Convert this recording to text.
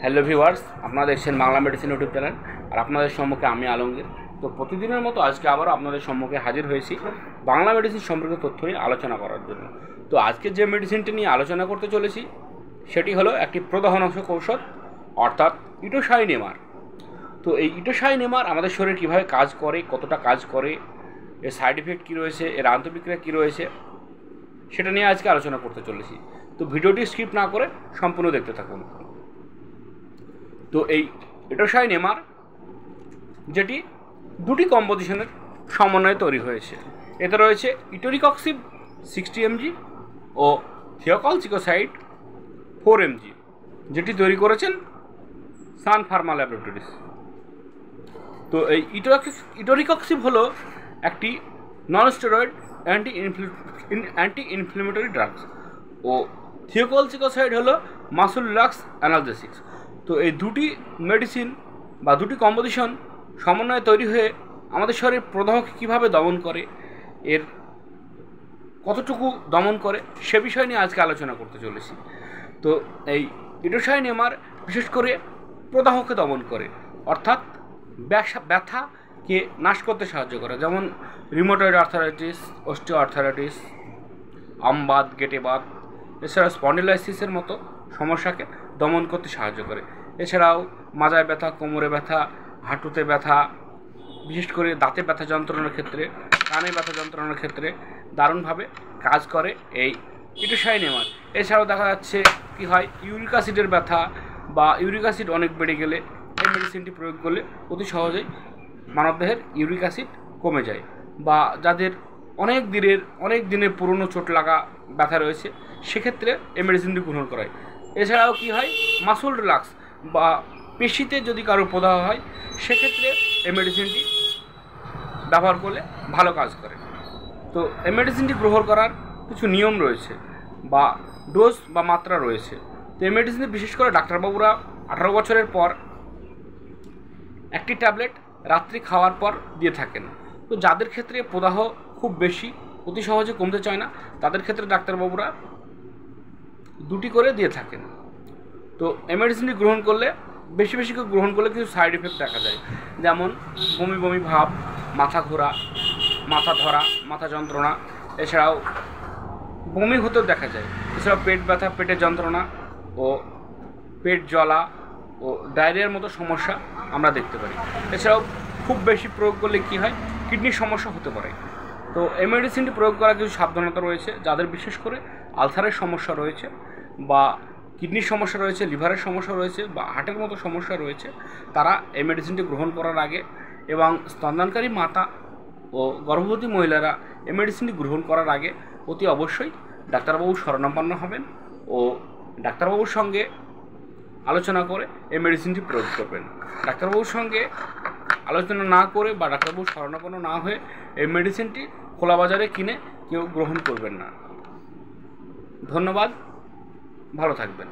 Hello viewers, আপনারা দেখছেন Bangla medicine YouTube channel. আর আপনাদের সম্মুখে আমি আলমগীর। তো প্রতিদিনের মতো আজকে আবারও আপনাদের সম্মুখে হাজির হয়েছি বাংলা মেডিসিন সম্পর্কিত তথ্য নিয়ে আলোচনা করার জন্য। তো আজকে যে মেডিসিনটি নিয়ে আলোচনা করতে চলেছি সেটি হলো একটি প্রদাহনাশক ঔষধ, অর্থাৎ ইটোসাইনেমার। তো এই ইটোসাইনেমার আমাদের শরীরে কীভাবে কাজ করে, কতটা কাজ করে, এর সাইড এফেক্ট কী রয়েছে, এর আন্তঃবিক্রিয়া কী রয়েছে, সেটা নিয়ে আজকে আলোচনা করতে চলেছি। তো ভিডিওটি স্কিপ না করে সম্পূর্ণ দেখতে থাকুন। তো এই ইটোসাইনেমার যেটি দুটি কম্পোজিশনের সমন্বয়ে তৈরি হয়েছে। এতে রয়েছে ইটোরিকক্সিব 60 mg ও থিওকলচিকোসাইড 4 mg, যেটি তৈরি করেছেন সান ফার্মা ল্যাবরেটরিজ। তো এই ইটোরিকক্সিব হলো একটি non steroid anti inflammatory drugs ও থিওকলচিকোসাইড হলো মাসল রিল্যাক্স অ্যানালজেসিক্স। তো এই দুটি মেডিসিন বা দুটি কম্পোজিশন সমন্বয়ে তৈরি হয়ে আমাদের শরীরের প্রদাহকে কীভাবে দমন করে, এর কতটুকু দমন করে, সে বিষয় নিয়ে আজকে আলোচনা করতে চলেছি। তো এই ইটোসাইনেমার বিশেষ করে প্রদাহকে দমন করে, অর্থাৎ ব্যথাকে নাশ করতে সাহায্য করে। যেমন রিউমাটয়েড আর্থারাইটিস, অস্টিও আর্থারাইটিস, আমবাত, গেটেবাত, এছাড়াও স্পন্ডিলাইসিসের মতো সমস্যাকে দমন করতে সাহায্য করে। এছাড়াও মাজায় ব্যথা, কোমরে ব্যথা, হাঁটুতে ব্যথা, বিশেষ করে দাঁতে ব্যথা যন্ত্রণার ক্ষেত্রে, কানে ব্যথা যন্ত্রণার ক্ষেত্রে দারুণভাবে কাজ করে এই ইটোসাইনেমার। এছাড়াও দেখা যাচ্ছে কি হয়, ইউরিক অ্যাসিডের ব্যথা বা ইউরিক অ্যাসিড অনেক বেড়ে গেলে এই মেডিসিনটি প্রয়োগ করলে অতি সহজেই মানবদেহের ইউরিক অ্যাসিড কমে যায়। বা যাদের অনেক দিনের পুরনো চোট লাগা ব্যথা রয়েছে, সেক্ষেত্রে এই মেডিসিনটি গ্রহণ করায়। এছাড়াও কি হয়, মাসল রিল্যাক্স বা পেশিতে যদি কারো প্রদাহ হয়, সেক্ষেত্রে এই মেডিসিনটি ব্যবহার করলে ভালো কাজ করে। তো এই মেডিসিনটি গ্রহণ করার কিছু নিয়ম রয়েছে বা ডোজ বা মাত্রা রয়েছে। তো এই মেডিসিনটি বিশেষ করে ডাক্তারবাবুরা 18 বছরের পর একটি ট্যাবলেট রাত্রি খাওয়ার পর দিয়ে থাকেন। তো যাদের ক্ষেত্রে প্রদাহ খুব বেশি, অতি সহজে কমতে চায় না, তাদের ক্ষেত্রে ডাক্তারবাবুরা 2টি করে দিয়ে থাকেন। তো এই মেডিসিনটি গ্রহণ করলে বেশি করে গ্রহণ করলে কিছু সাইড এফেক্ট দেখা যায়, যেমন বমি ভাব, মাথা ঘোরা, মাথা ধরা, মাথা যন্ত্রণা, এছাড়াও বমি হতেও দেখা যায়। এছাড়াও পেট ব্যথা, পেটের যন্ত্রণা ও পেট জ্বলা ও ডায়রিয়ার মতো সমস্যা আমরা দেখতে পারি। এছাড়াও খুব বেশি প্রয়োগ করলে কী হয়, কিডনির সমস্যা হতে পারে। তো এই মেডিসিনটি প্রয়োগ করার কিছু সাবধানতা রয়েছে। যাদের বিশেষ করে আলসারের সমস্যা রয়েছে বা কিডনির সমস্যা রয়েছে, লিভারের সমস্যা রয়েছে বা হার্টের মতো সমস্যা রয়েছে, তারা এই মেডিসিনটি গ্রহণ করার আগে, এবং স্তন্যদানকারী মাতা ও গর্ভবতী মহিলারা এই মেডিসিনটি গ্রহণ করার আগে অতি অবশ্যই ডাক্তারবাবুর শরণাপন্ন হবেন ও ডাক্তারবাবুর সঙ্গে আলোচনা করে এই মেডিসিনটি প্রয়োগ করবেন। ডাক্তারবাবুর সঙ্গে আলোচনা না করে বা ডাক্তারবাবুর শরণাপন্ন না হয়ে এই মেডিসিনটি খোলা বাজারে কিনে কেউ গ্রহণ করবেন না। ধন্যবাদ, ভালো থাকবেন।